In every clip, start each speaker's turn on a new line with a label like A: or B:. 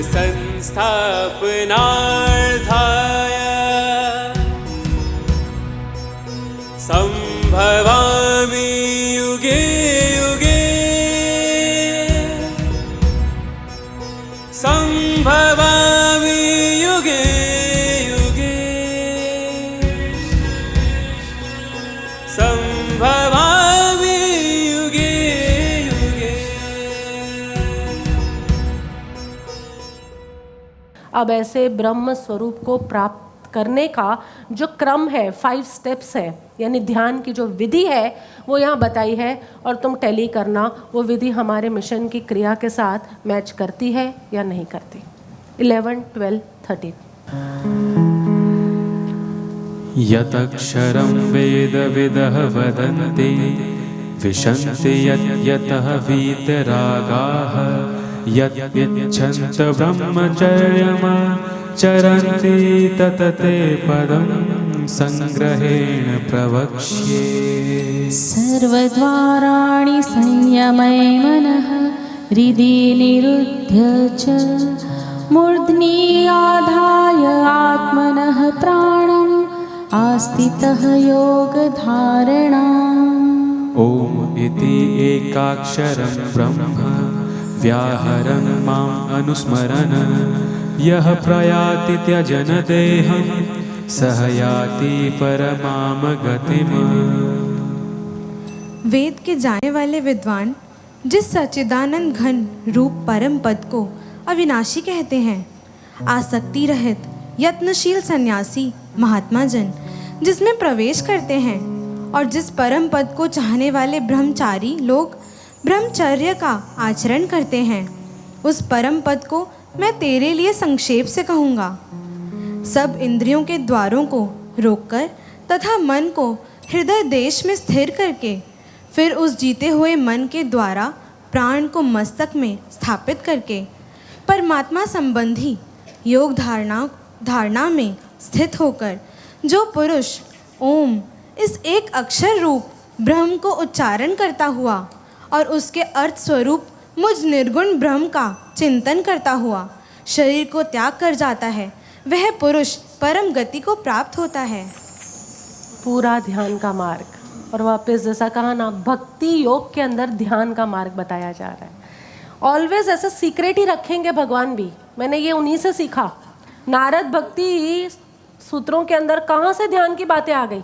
A: संस्थापनार्थाय संभवामि युगे युगे संभवामि युगे युगे संभवामि युगे युगे।
B: अब ऐसे ब्रह्म स्वरूप को प्राप्त करने का जो क्रम है, 5 स्टेप्स है, यानी ध्यान की जो विधि है वो यहाँ बताई है, और तुम टैली करना वो विधि हमारे मिशन की क्रिया के साथ मैच करती है या नहीं करती। 11, 12, 13।
A: यतक्षरं वेद विदः वदन्ति विशन्ति यतः वीतरागाः यच्छन्त ब्रह्मचर्यमाचरन्ति ततते पदं संग्रहेण प्रवक्ष्ये।
C: सर्वद्वाराणि संयमय मनः हृदि निरुध्य च मूर्ध्नि आधाय आत्मनः प्राणम् आस्थितः योगधारणा।
A: ॐ इति एकाक्षरं ब्रह्म व्याहरन् माम् अनुस्मरन् यः प्रयाति त्यजन देहं सह याति परमाम गतिम्।
D: वेद के जाने वाले विद्वान जिस सच्चिदानंद घन रूप परम पद को अविनाशी कहते हैं, आसक्ति रहित यत्नशील सन्यासी महात्मा जन जिसमें प्रवेश करते हैं, और जिस परम पद को चाहने वाले ब्रह्मचारी लोग ब्रह्मचर्य का आचरण करते हैं, उस परम पद को मैं तेरे लिए संक्षेप से कहूँगा। सब इंद्रियों के द्वारों को रोककर तथा मन को हृदय देश में स्थिर करके फिर उस जीते हुए मन के द्वारा प्राण को मस्तक में स्थापित करके परमात्मा संबंधी योग धारणा में स्थित होकर जो पुरुष ओम इस एक अक्षर रूप ब्रह्म को उच्चारण करता हुआ और उसके अर्थ स्वरूप मुझ निर्गुण ब्रह्म का चिंतन करता हुआ शरीर को त्याग कर जाता है, वह पुरुष परम गति को प्राप्त होता है।
B: पूरा ध्यान का मार्ग, और वापस जैसा कहा ना, भक्ति योग के अंदर ध्यान का मार्ग बताया जा रहा है। ऑलवेज ऐसा सीक्रेट ही रखेंगे भगवान भी, मैंने ये उन्हीं से सीखा। नारद भक्ति सूत्रों के अंदर कहाँ से ध्यान की बातें आ गई।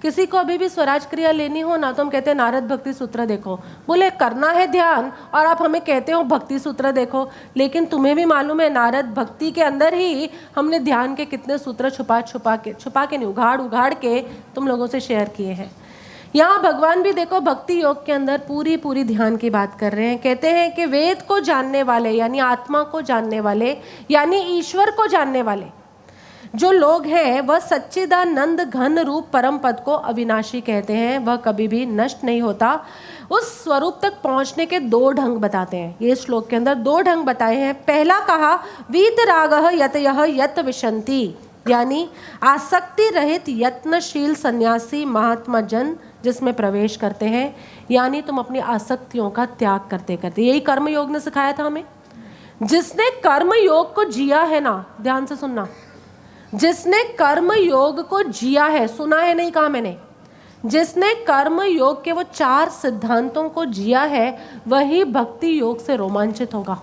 B: किसी को अभी भी स्वराज क्रिया लेनी हो ना, तो हम कहते हैं नारद भक्ति सूत्र देखो, बोले करना है ध्यान, और आप हमें कहते हो भक्ति सूत्र देखो। लेकिन तुम्हें भी मालूम है नारद भक्ति के अंदर ही हमने ध्यान के कितने सूत्र छुपा के नहीं, उघाड़ के तुम लोगों से शेयर किए हैं। यहाँ भगवान भी देखो भक्ति योग के अंदर पूरी ध्यान की बात कर रहे हैं। कहते हैं कि वेद को जानने वाले यानी आत्मा को जानने वाले यानी ईश्वर को जानने वाले जो लोग हैं, वह सच्चिदानंद घन रूप परम पद को अविनाशी कहते हैं। वह कभी भी नष्ट नहीं होता। उस स्वरूप तक पहुंचने के 2 ढंग बताते हैं। ये श्लोक के अंदर 2 ढंग बताए हैं। पहला कहा वीतरागः यतयः यत विशन्ति, यानी आसक्ति रहित यत्नशील सन्यासी महात्मा जन जिसमें प्रवेश करते हैं, यानी तुम अपनी आसक्तियों का त्याग करते करते। यही कर्म योग ने सिखाया था हमें। जिसने कर्म योग को जिया है ना, ध्यान से सुनना, जिसने कर्म योग को जिया है, सुना है नहीं कहा मैंने, जिसने कर्म योग के वो 4 सिद्धांतों को जिया है वही भक्ति योग से रोमांचित होगा।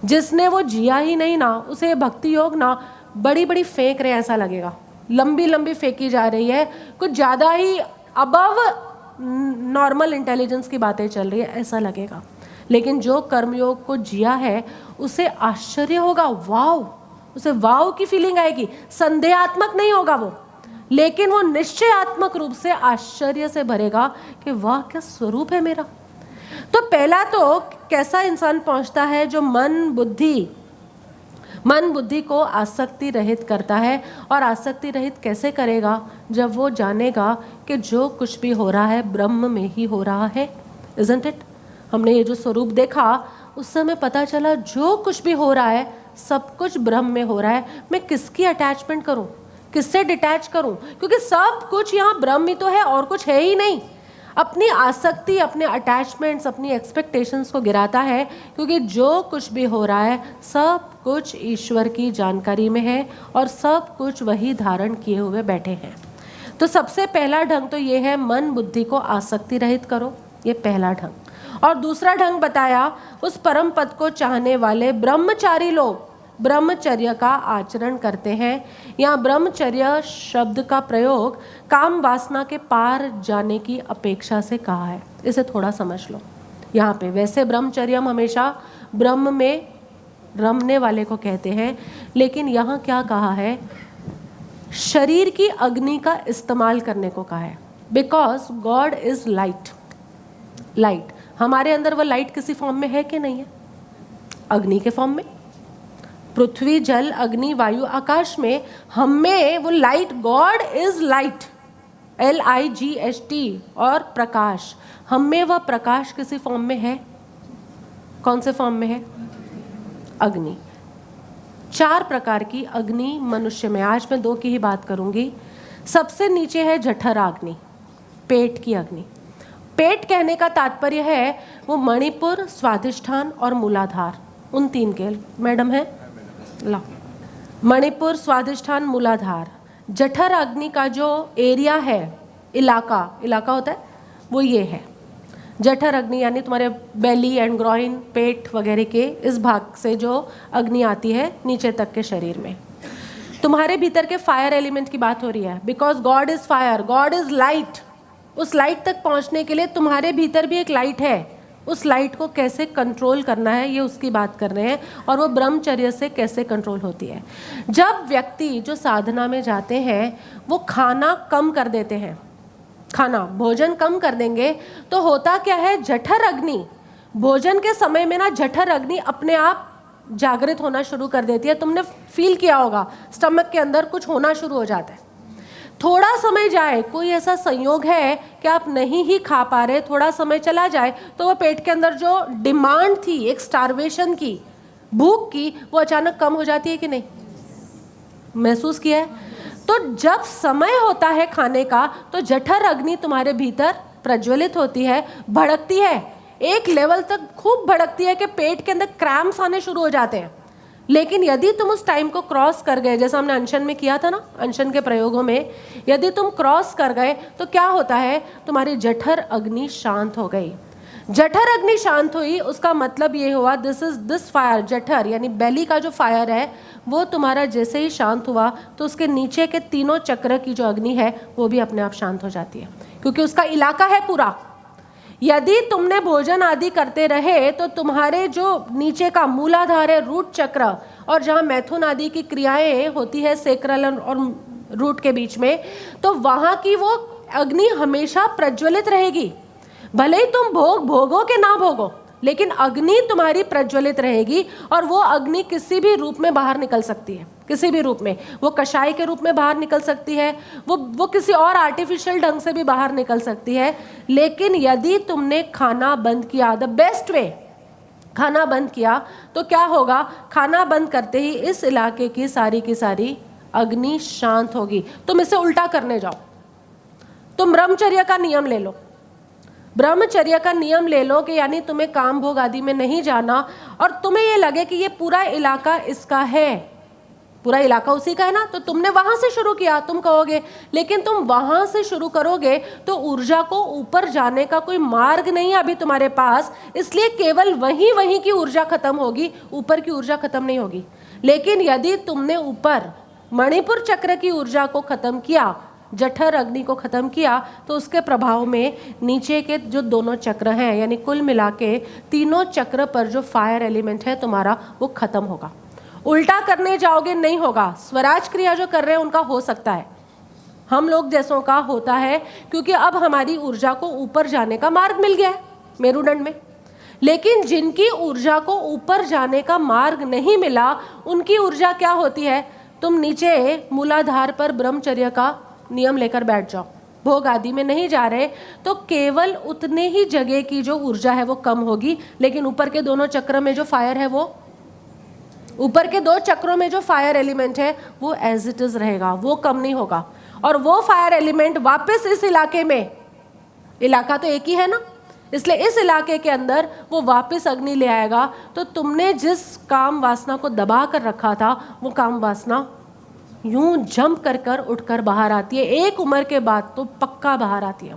B: जिसने वो जिया ही नहीं ना, उसे भक्ति योग ना बड़ी फेंक रहे ऐसा लगेगा, लंबी फेंकी जा रही है, कुछ ज़्यादा ही अबव नॉर्मल इंटेलिजेंस की बातें चल रही है ऐसा लगेगा। लेकिन जो कर्मयोग को जिया है उसे आश्चर्य होगा, वाव, उसे वाव की फीलिंग आएगी। संदेहात्मक नहीं होगा वो, लेकिन वो निश्चयात्मक रूप से आश्चर्य से भरेगा कि वाह क्या स्वरूप है मेरा। तो पहला तो कैसा इंसान पहुंचता है, जो मन बुद्धि को आसक्ति रहित करता है। और आसक्ति रहित कैसे करेगा, जब वो जानेगा कि जो कुछ भी हो रहा है ब्रह्म में ही हो रहा है। Isn't it? हमने ये जो स्वरूप देखा उस समय पता चला जो कुछ भी हो रहा है सब कुछ ब्रह्म में हो रहा है। मैं किसकी अटैचमेंट करूं, किससे डिटैच करूं, क्योंकि सब कुछ यहाँ ब्रह्म ही तो है और कुछ है ही नहीं। अपनी आसक्ति, अपने अटैचमेंट्स, अपनी एक्सपेक्टेशंस को गिराता है, क्योंकि जो कुछ भी हो रहा है सब कुछ ईश्वर की जानकारी में है और सब कुछ वही धारण किए हुए बैठे हैं। तो सबसे पहला ढंग तो ये है, मन बुद्धि को आसक्ति रहित करो, ये पहला ढंग। और दूसरा ढंग बताया, उस परम पद को चाहने वाले ब्रह्मचारी लोग ब्रह्मचर्य का आचरण करते हैं। यहाँ ब्रह्मचर्य शब्द का प्रयोग काम वासना के पार जाने की अपेक्षा से कहा है, इसे थोड़ा समझ लो। यहाँ पे वैसे ब्रह्मचर्य हम हमेशा ब्रह्म में रमने वाले को कहते हैं, लेकिन यहाँ क्या कहा है, शरीर की अग्नि का इस्तेमाल करने को कहा है। Because God is light. Light हमारे अंदर वो लाइट किसी फॉर्म में है कि नहीं है? अग्नि के फॉर्म में। पृथ्वी, जल, अग्नि, वायु, आकाश में हम में वो light, God is light, LIGHT, और प्रकाश, हम में वह प्रकाश किसी फॉर्म में है? कौन से फॉर्म में है? अग्नि। 4 प्रकार की अग्नि मनुष्य में, आज मैं 2 की ही बात करूंगी। सबसे नीचे है जठराग्नि, पेट की अग्नि। पेट कहने का तात्पर्य है वो मणिपुर, स्वाधिष्ठान और मूलाधार, उन 3 के। मैडम है ला, मणिपुर, स्वाधिष्ठान, मूलाधार। जठर अग्नि का जो एरिया है, इलाका होता है, वो ये है जठर अग्नि, यानी तुम्हारे बेली एंड ग्रॉइन, पेट वगैरह के इस भाग से जो अग्नि आती है नीचे तक के शरीर में। तुम्हारे भीतर के फायर एलिमेंट की बात हो रही है, because God is fire, God is light. उस लाइट तक पहुंचने के लिए तुम्हारे भीतर भी एक लाइट है, उस लाइट को कैसे कंट्रोल करना है ये उसकी बात कर रहे हैं, और वो ब्रह्मचर्य से कैसे कंट्रोल होती है। जब व्यक्ति जो साधना में जाते हैं वो खाना कम कर देते हैं, खाना भोजन कम कर देंगे, तो होता क्या है, जठर अग्नि भोजन के समय में ना, जठर अग्नि अपने आप जागृत होना शुरू कर देती है। तुमने फील किया होगा स्टमक के अंदर कुछ होना शुरू हो जाता है। थोड़ा समय जाए, कोई ऐसा संयोग है कि आप नहीं ही खा पा रहे, थोड़ा समय चला जाए तो वो पेट के अंदर जो डिमांड थी, एक स्टारवेशन की, भूख की, वो अचानक कम हो जाती है कि नहीं? महसूस किया है? तो जब समय होता है खाने का, तो जठर अग्नि तुम्हारे भीतर प्रज्वलित होती है, भड़कती है, एक लेवल तक खूब भड़कती है कि पेट के अंदर क्रैम्प्स आने शुरू हो जाते हैं। लेकिन यदि तुम उस टाइम को क्रॉस कर गए, जैसा हमने अनशन में किया था ना, अनशन के प्रयोगों में, यदि तुम क्रॉस कर गए तो क्या होता है, तुम्हारी जठर अग्नि शांत हो गई। जठर अग्नि शांत हुई, उसका मतलब ये हुआ, दिस फायर, जठर यानी बेली का जो फायर है, वो तुम्हारा जैसे ही शांत हुआ तो उसके नीचे के 3 चक्र की जो अग्नि है वो भी अपने आप शांत हो जाती है, क्योंकि उसका इलाका है पूरा। यदि तुमने भोजन आदि करते रहे तो तुम्हारे जो नीचे का मूलाधार है, रूट चक्र, और जहाँ मैथुन आदि की क्रियाएं होती है सेक्रल और रूट के बीच में, तो वहाँ की वो अग्नि हमेशा प्रज्वलित रहेगी। भले ही तुम भोगो कि ना भोगो, लेकिन अग्नि तुम्हारी प्रज्वलित रहेगी, और वो अग्नि किसी भी रूप में बाहर निकल सकती है, किसी भी रूप में। वो कषाय के रूप में बाहर निकल सकती है, वो किसी और आर्टिफिशियल ढंग से भी बाहर निकल सकती है। लेकिन यदि तुमने खाना बंद किया, द बेस्ट वे, खाना बंद किया, तो क्या होगा, खाना बंद करते ही इस इलाके की सारी अग्नि शांत होगी। तुम इसे उल्टा करने जाओ, तुम ब्रह्मचर्य का नियम ले लो, ब्रह्मचर्य का नियम ले लो कि यानी तुम्हें काम भोग आदि में नहीं जाना, और तुम्हें ये लगे कि ये पूरा इलाका इसका है, पूरा इलाका उसी का है ना, तो तुमने वहां से शुरू किया, तुम कहोगे, लेकिन तुम वहां से शुरू करोगे तो ऊर्जा को ऊपर जाने का कोई मार्ग नहीं है अभी तुम्हारे पास, इसलिए केवल वहीं की ऊर्जा खत्म होगी, ऊपर की ऊर्जा खत्म नहीं होगी। लेकिन यदि तुमने ऊपर मणिपुर चक्र की ऊर्जा को खत्म किया, जठर अग्नि को खत्म किया, तो उसके प्रभाव में नीचे के जो 2 चक्र हैं, यानी कुल मिला के 3 चक्र पर जो फायर एलिमेंट है तुम्हारा, वो खत्म होगा। उल्टा करने जाओगे नहीं होगा। स्वराज क्रिया जो कर रहे हैं उनका हो सकता है, हम लोग जैसों का होता है, क्योंकि अब हमारी ऊर्जा को ऊपर जाने का मार्ग मिल गया है मेरुदंड में। लेकिन जिनकी ऊर्जा को ऊपर जाने का मार्ग नहीं मिला, उनकी ऊर्जा क्या होती है, तुम नीचे मूलाधार पर ब्रह्मचर्य का नियम लेकर बैठ जाओ, भोग आदि में नहीं जा रहे, तो केवल उतने ही जगह की जो ऊर्जा है वो कम होगी, लेकिन ऊपर के 2 चक्र में जो फायर है, वो ऊपर के 2 चक्रों में जो फायर एलिमेंट है वो एज इट इज रहेगा, वो कम नहीं होगा। और वो फायर एलिमेंट वापस इस इलाके में इलाका तो एक ही है ना, इसलिए इस इलाके के अंदर वो वापस अग्नि ले आएगा। तो तुमने जिस काम वासना को दबा कर रखा था, वो काम वासना यूं जंप कर कर उठकर बाहर आती है। एक उम्र के बाद तो पक्का बाहर आती है।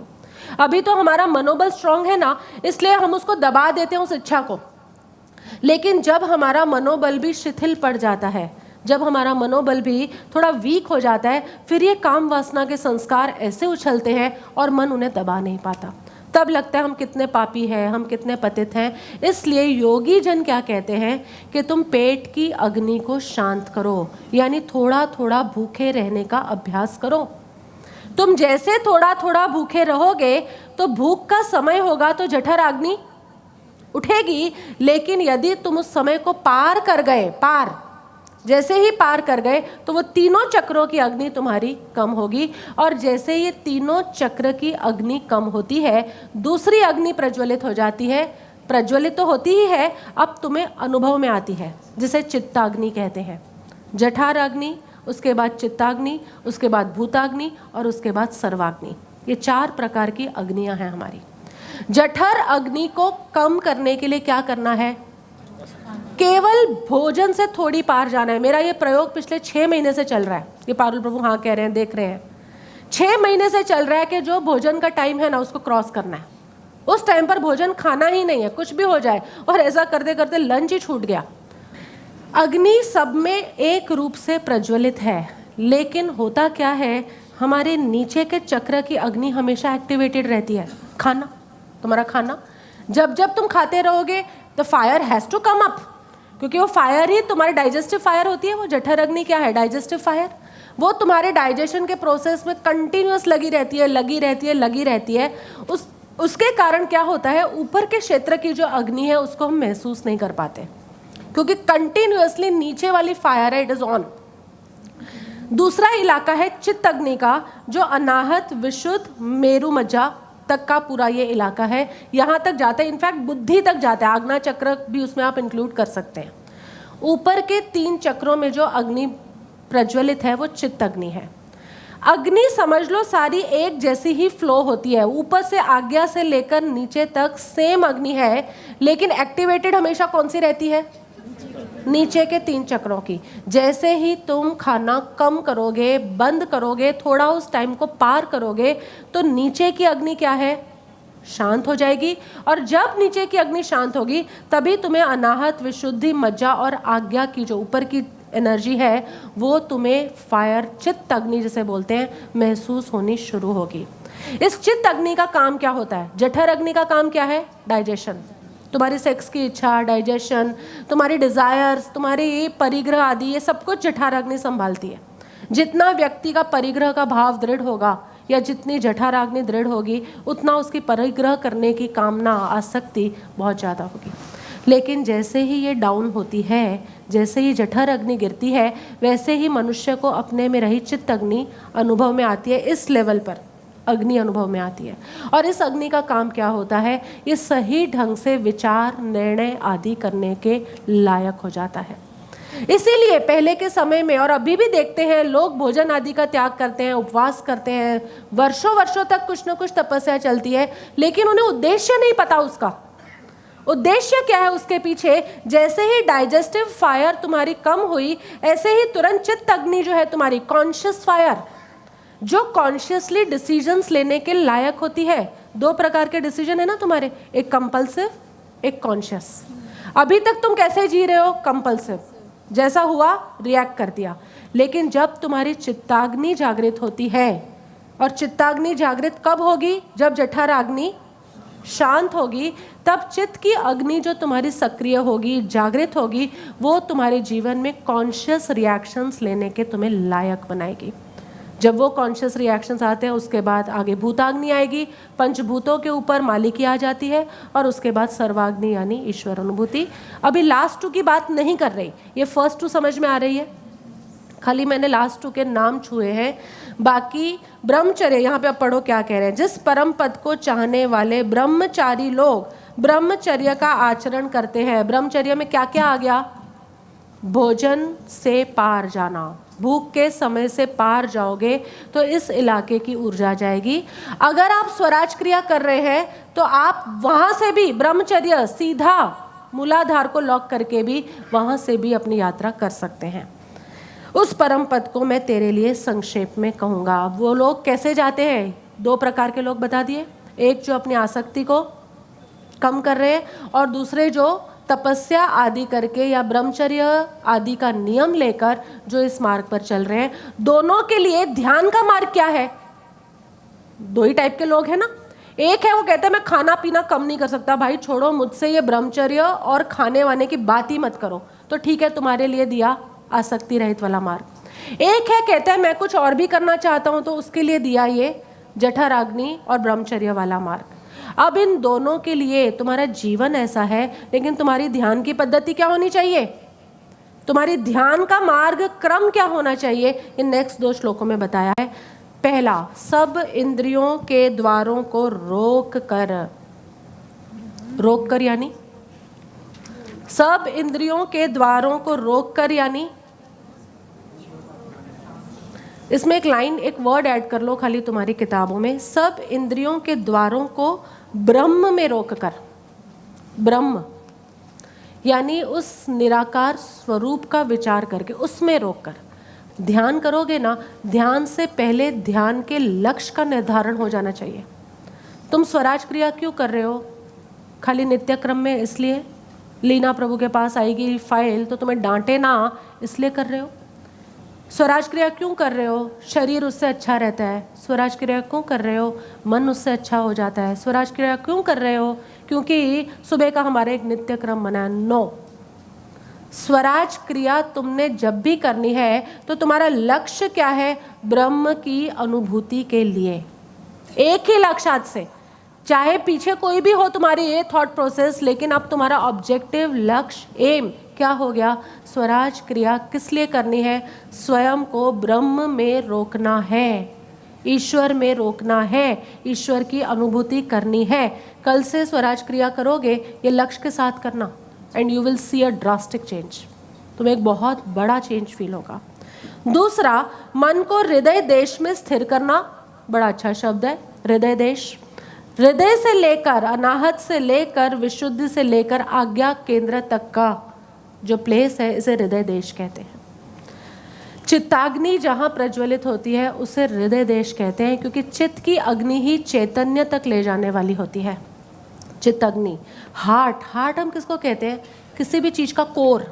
B: अभी तो हमारा मनोबल स्ट्रांग है ना, इसलिए हम उसको दबा देते हैं उस इच्छा को। लेकिन जब हमारा मनोबल भी शिथिल पड़ जाता है, जब हमारा मनोबल भी थोड़ा वीक हो जाता है, फिर ये काम वासना के संस्कार ऐसे उछलते हैं और मन उन्हें दबा नहीं पाता। तब लगता है हम कितने पापी हैं, हम कितने पतित हैं। इसलिए योगी जन क्या कहते हैं कि तुम पेट की अग्नि को शांत करो, यानी थोड़ा थोड़ा भूखे रहने का अभ्यास करो। तुम जैसे थोड़ा थोड़ा भूखे रहोगे तो भूख का समय होगा तो जठराग्नि उठेगी। लेकिन यदि तुम उस समय को पार कर गए, जैसे ही पार कर गए तो वो तीनों चक्रों की अग्नि तुम्हारी कम होगी। और जैसे ये तीनों चक्र की अग्नि कम होती है, दूसरी अग्नि प्रज्वलित हो जाती है। प्रज्वलित तो होती ही है, अब तुम्हें अनुभव में आती है, जिसे चित्ताग्नि कहते हैं। जठराग्नि, उसके बाद चित्ताग्नि, उसके बाद भूताग्नि और उसके बाद सर्वाग्नि। ये 4 प्रकार की अग्नियां हैं हमारी। जठर अग्नि को कम करने के लिए क्या करना है? केवल भोजन से थोड़ी पार जाना है। मेरा ये प्रयोग पिछले 6 महीने से चल रहा है। ये पारुल प्रभु हाँ कह रहे हैं, देख रहे हैं। 6 महीने से चल रहा है कि जो भोजन का टाइम है ना, उसको क्रॉस करना है। उस टाइम पर भोजन खाना ही नहीं है, कुछ भी हो जाए। और ऐसा करते करते लंच ही छूट गया। अग्नि सब में एक रूप से प्रज्वलित है, लेकिन होता क्या है, हमारे नीचे के चक्र की अग्नि हमेशा एक्टिवेटेड रहती है। खाना, तुम्हारा खाना, जब जब तुम खाते रहोगे तो fire has to come up, क्योंकि वो फायर ही तुम्हारी डाइजेस्टिव फायर होती है। वो जठर अग्नि क्या है? Digestive fire. वो तुम्हारे डाइजेशन के प्रोसेस में कंटिन्यूअस लगी रहती है। उसके कारण क्या होता है, ऊपर के क्षेत्र की जो अग्नि है उसको हम महसूस नहीं कर पाते, क्योंकि कंटिन्यूअसली नीचे वाली फायर है, इट इज ऑन। दूसरा इलाका है चित्त अग्नि का, जो अनाहत, विशुद्ध, मेरु मज्जा तक का पूरा ये इलाका है। यहाँ तक जाता है, इनफैक्ट बुद्धि तक जाता है। आज्ञा चक्र भी उसमें आप इंक्लूड कर सकते हैं। ऊपर के 3 चक्रों में जो अग्नि प्रज्वलित है वो चित्त अग्नि है। अग्नि समझ लो सारी एक जैसी ही फ्लो होती है, ऊपर से आज्ञा से लेकर नीचे तक सेम अग्नि है, लेकिन एक्टिवेटेड हमेशा कौन सी रहती है? नीचे के 3 चक्रों की। जैसे ही तुम खाना कम करोगे, बंद करोगे, थोड़ा उस टाइम को पार करोगे, तो नीचे की अग्नि क्या है? शांत हो जाएगी। और जब नीचे की अग्नि शांत होगी, तभी तुम्हें अनाहत, विशुद्धि, मज्जा और आज्ञा की जो ऊपर की एनर्जी है, वो तुम्हें फायर, चित्त अग्नि जिसे बोलते हैं, महसूस होनी शुरू होगी। इस चित्त अग्नि का काम क्या होता है? जठर अग्नि का काम क्या है? डाइजेशन। तुम्हारी सेक्स की इच्छा, डाइजेशन, तुम्हारी डिज़ायर्स, तुम्हारी परिग्रह आदि, ये सब कुछ जठराग्नि संभालती है। जितना व्यक्ति का परिग्रह का भाव दृढ़ होगा या जितनी जठराग्नि दृढ़ होगी, उतना उसकी परिग्रह करने की कामना, आसक्ति बहुत ज़्यादा होगी। लेकिन जैसे ही ये डाउन होती है, जैसे ही जठर अग्नि गिरती है, वैसे ही मनुष्य को अपने में रही चित्त अग्नि अनुभव में आती है। इस लेवल पर अग्नि अनुभव में आती है। और इस अग्नि का काम क्या होता है? ये सही ढंग से विचार, निर्णय आदि करने के लायक हो जाता है। इसीलिए पहले के समय में और अभी भी देखते हैं, लोग भोजन आदि का त्याग करते हैं, उपवास करते हैं, वर्षों वर्षों तक कुछ न कुछ तपस्या चलती है, लेकिन उन्हें उद्देश्य नहीं पता। उसका उद्देश्य क्या है उसके पीछे? जैसे ही डाइजेस्टिव फायर तुम्हारी कम हुई, ऐसे ही तुरंत चित्त अग्नि जो है तुम्हारी, कॉन्शियस फायर, जो कॉन्शियसली डिसीजंस लेने के लायक होती है। 2 प्रकार के डिसीजन है ना तुम्हारे, एक कंपल्सिव, एक कॉन्शियस। अभी तक तुम कैसे जी रहे हो? कंपल्सिव, जैसा हुआ रिएक्ट कर दिया। लेकिन जब तुम्हारी चित्ताग्नि जागृत होती है, और चित्ताग्नि जागृत कब होगी? जब जठराग्नि शांत होगी, तब चित्त की अग्नि जो तुम्हारी सक्रिय होगी, जागृत होगी, वो तुम्हारे जीवन में कॉन्शियस रिएक्शंस लेने के तुम्हें लायक बनाएगी। जब वो कॉन्शियस रिएक्शंस आते हैं, उसके बाद आगे भूताग्नि आएगी, पंचभूतों के ऊपर मालिकी आ जाती है, और उसके बाद सर्वाग्नि यानी ईश्वर अनुभूति। अभी लास्ट 2 की बात नहीं कर रही, ये फर्स्ट 2 समझ में आ रही है, खाली मैंने लास्ट 2 के नाम छुए हैं। बाकी ब्रह्मचर्य, यहाँ पे आप पढ़ो क्या कह रहे हैं। जिस परम पद को चाहने वाले ब्रह्मचारी लोग ब्रह्मचर्य का आचरण करते हैं। ब्रह्मचर्य में क्या क्या आ गया? भोजन से पार जाना, भूख के समय से पार जाओगे तो इस इलाके की ऊर्जा जाएगी। अगर आप स्वराज क्रिया कर रहे हैं तो आप वहाँ से भी ब्रह्मचर्य सीधा मूलाधार को लॉक करके भी वहाँ से भी अपनी यात्रा कर सकते हैं। उस परम पद को मैं तेरे लिए संक्षेप में कहूँगा। वो लोग कैसे जाते हैं? 2 प्रकार के लोग बता दिए, एक जो अपनी आसक्ति को कम कर रहे हैं और दूसरे जो तपस्या आदि करके या ब्रह्मचर्य आदि का नियम लेकर जो इस मार्ग पर चल रहे हैं। दोनों के लिए ध्यान का मार्ग क्या है? 2 ही टाइप के लोग हैं ना। एक है वो कहते हैं मैं खाना पीना कम नहीं कर सकता, भाई छोड़ो मुझसे ये ब्रह्मचर्य और खाने वाने की बात ही मत करो, तो ठीक है तुम्हारे लिए दिया आसक्ति रहित वाला मार्ग। एक है कहते हैं मैं कुछ और भी करना चाहता हूं, तो उसके लिए दिया ये जठराग्नि और ब्रह्मचर्य वाला मार्ग। अब इन दोनों के लिए तुम्हारा जीवन ऐसा है, लेकिन तुम्हारी ध्यान की पद्धति क्या होनी चाहिए? तुम्हारी ध्यान का मार्ग क्रम क्या होना चाहिए? इन नेक्स्ट 2 श्लोकों में बताया है। पहला, सब इंद्रियों के द्वारों को रोक कर यानी सब इंद्रियों के द्वारों को रोक कर, यानी इसमें एक लाइन, एक वर्ड ऐड कर लो खाली तुम्हारी किताबों में। सब इंद्रियों के द्वारों को ब्रह्म में रोक कर, ब्रह्म यानी उस निराकार स्वरूप का विचार करके उसमें रोक कर ध्यान करोगे ना। ध्यान से पहले ध्यान के लक्ष्य का निर्धारण हो जाना चाहिए। तुम स्वराज क्रिया क्यों कर रहे हो? खाली नित्य क्रम में इसलिए लीना प्रभु के पास आएगी फाइल तो तुम्हें डांटे ना इसलिए कर रहे हो? स्वराज क्रिया क्यों कर रहे हो? शरीर उससे अच्छा रहता है। स्वराज क्रिया क्यों कर रहे हो? मन उससे अच्छा हो जाता है। स्वराज क्रिया क्यों कर रहे हो? क्योंकि सुबह का हमारा एक नित्य क्रम बना है। नो, स्वराज क्रिया तुमने जब भी करनी है तो तुम्हारा लक्ष्य क्या है? ब्रह्म की अनुभूति के लिए। एक ही लक्ष्य आज से, चाहे पीछे कोई भी हो तुम्हारी ये थॉट प्रोसेस, लेकिन अब तुम्हारा ऑब्जेक्टिव, लक्ष्य, एम क्या हो गया? स्वराज क्रिया किस लिए करनी है? स्वयं को ब्रह्म में रोकना है, ईश्वर में रोकना है, ईश्वर की अनुभूति करनी है। कल से स्वराज क्रिया करोगे ये लक्ष्य के साथ करना, and you will see a drastic change. तुम्हें एक बहुत बड़ा चेंज फील होगा। दूसरा, मन को हृदय देश में स्थिर करना। बड़ा अच्छा शब्द है, हृदय देश। हृदय से लेकर, अनाहत से लेकर, विशुद्धि से लेकर आज्ञा केंद्र तक का जो प्लेस है इसे हृदय देश कहते हैं। चित्ताग्नि जहाँ प्रज्वलित होती है उसे हृदय देश कहते हैं, क्योंकि चित्त की अग्नि ही चैतन्य तक ले जाने वाली होती है। चित्त अग्नि, हार्ट हम किसको कहते हैं? किसी भी चीज़ का कोर,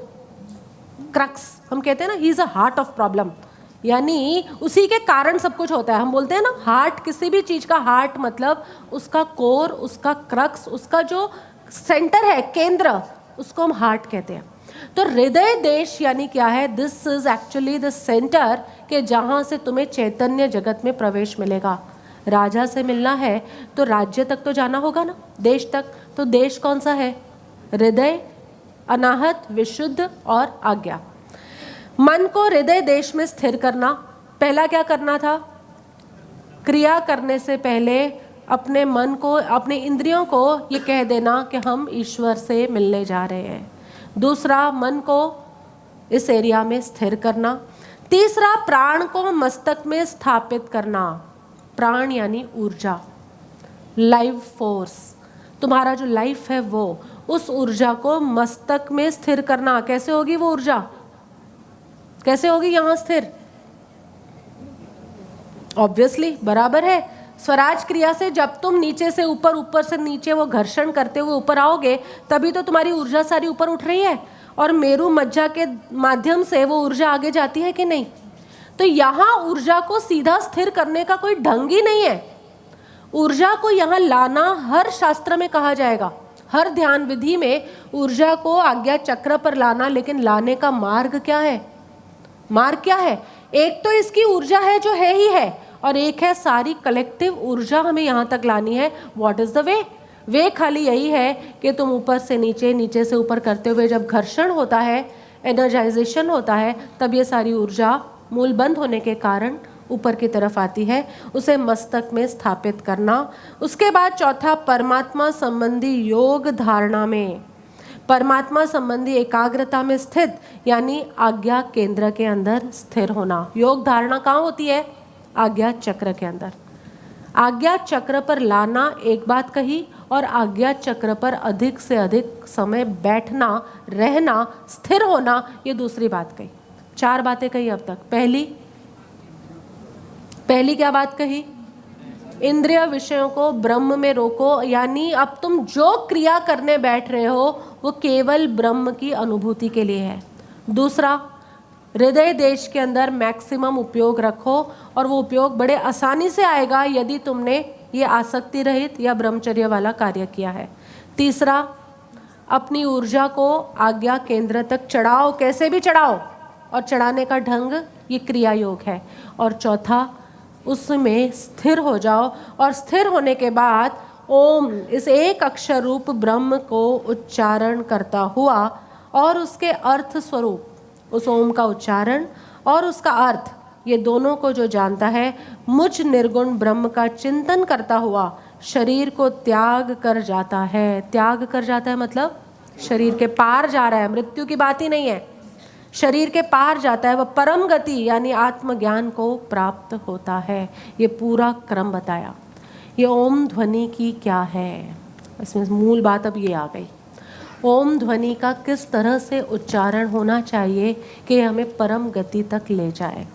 B: क्रक्स हम कहते हैं ना, he is a heart of problem, यानी उसी के कारण सब कुछ होता है। हम बोलते हैं ना हार्ट, किसी भी चीज़ का हार्ट मतलब उसका कोर, उसका क्रक्स, उसका जो सेंटर है, केंद्र, उसको हम हार्ट कहते हैं। तो हृदय देश यानी क्या है? This is actually the centre के जहाँ से तुम्हें चैतन्य जगत में प्रवेश मिलेगा। राजा से मिलना है तो राज्य तक तो जाना होगा ना, देश तक। तो देश कौन सा है? हृदय, अनाहत, विशुद्ध और आज्ञा। मन को हृदय देश में स्थिर करना। पहला क्या करना था? क्रिया करने से पहले अपने मन को, अपने इंद्रियों को ये कह देना कि हम ईश्वर से मिलने जा रहे हैं। दूसरा, मन को इस एरिया में स्थिर करना। तीसरा, प्राण को मस्तक में स्थापित करना। प्राण यानी ऊर्जा, लाइफ फोर्स, तुम्हारा जो लाइफ है वो, उस ऊर्जा को मस्तक में स्थिर करना। कैसे होगी वो ऊर्जा? कैसे होगी यहाँ स्थिर? ऑब्वियसली बराबर है, स्वराज क्रिया से जब तुम नीचे से ऊपर, ऊपर से नीचे वो घर्षण करते हुए ऊपर आओगे, तभी तो तुम्हारी ऊर्जा सारी ऊपर उठ रही है, और मेरु मज्जा के माध्यम से वो ऊर्जा आगे जाती है कि नहीं? तो यहाँ ऊर्जा को सीधा स्थिर करने का कोई ढंग ही नहीं है। ऊर्जा को यहाँ लाना हर शास्त्र में कहा जाएगा, हर ध्यान विधि में ऊर्जा को आज्ञा चक्र पर लाना, लेकिन लाने का मार्ग क्या है? मार्ग क्या है? एक तो इसकी ऊर्जा है जो है ही है, और एक है सारी कलेक्टिव ऊर्जा हमें यहाँ तक लानी है। What is the way? Way खाली यही है कि तुम ऊपर से नीचे, नीचे से ऊपर करते हुए जब घर्षण होता है, एनर्जाइजेशन होता है, तब ये सारी ऊर्जा मूल बंद होने के कारण ऊपर की तरफ आती है, उसे मस्तक में स्थापित करना। उसके बाद चौथा, परमात्मा संबंधी योग धारणा में परमात्मा संबंधी एकाग्रता में स्थित यानी आज्ञा केंद्र के अंदर स्थिर होना। योग धारणा कहाँ होती है? आज्ञा चक्र के अंदर। आज्ञा चक्र पर लाना एक बात कही, और आज्ञा चक्र पर अधिक से अधिक समय बैठना, रहना, स्थिर होना, ये दूसरी बात कही। 4 बातें कही अब तक। पहली क्या बात कही? इंद्रिय विषयों को ब्रह्म में रोको, यानी अब तुम जो क्रिया करने बैठ रहे हो वो केवल ब्रह्म की अनुभूति के लिए है। दूसरा, हृदय देश के अंदर मैक्सिमम उपयोग रखो, और वो उपयोग बड़े आसानी से आएगा यदि तुमने ये आसक्ति रहित या ब्रह्मचर्य वाला कार्य किया है। तीसरा, अपनी ऊर्जा को आज्ञा केंद्र तक चढ़ाओ, कैसे भी चढ़ाओ, और चढ़ाने का ढंग ये क्रिया योग है। और चौथा, उसमें स्थिर हो जाओ, और स्थिर होने के बाद ओम, इस एक अक्षर रूप ब्रह्म को उच्चारण करता हुआ, और उसके अर्थ स्वरूप, उस ओम का उच्चारण और उसका अर्थ, ये दोनों को जो जानता है, मुझ निर्गुण ब्रह्म का चिंतन करता हुआ शरीर को त्याग कर जाता है। त्याग कर जाता है मतलब शरीर के पार जा रहा है, मृत्यु की बात ही नहीं है, शरीर के पार जाता है, वह परम गति यानी आत्मज्ञान को प्राप्त होता है। ये पूरा क्रम बताया। ये ओम ध्वनि की क्या है, इसमें मूल बात अब ये आ गई। ओम ध्वनि का किस तरह से उच्चारण होना चाहिए कि हमें परम गति तक ले जाए।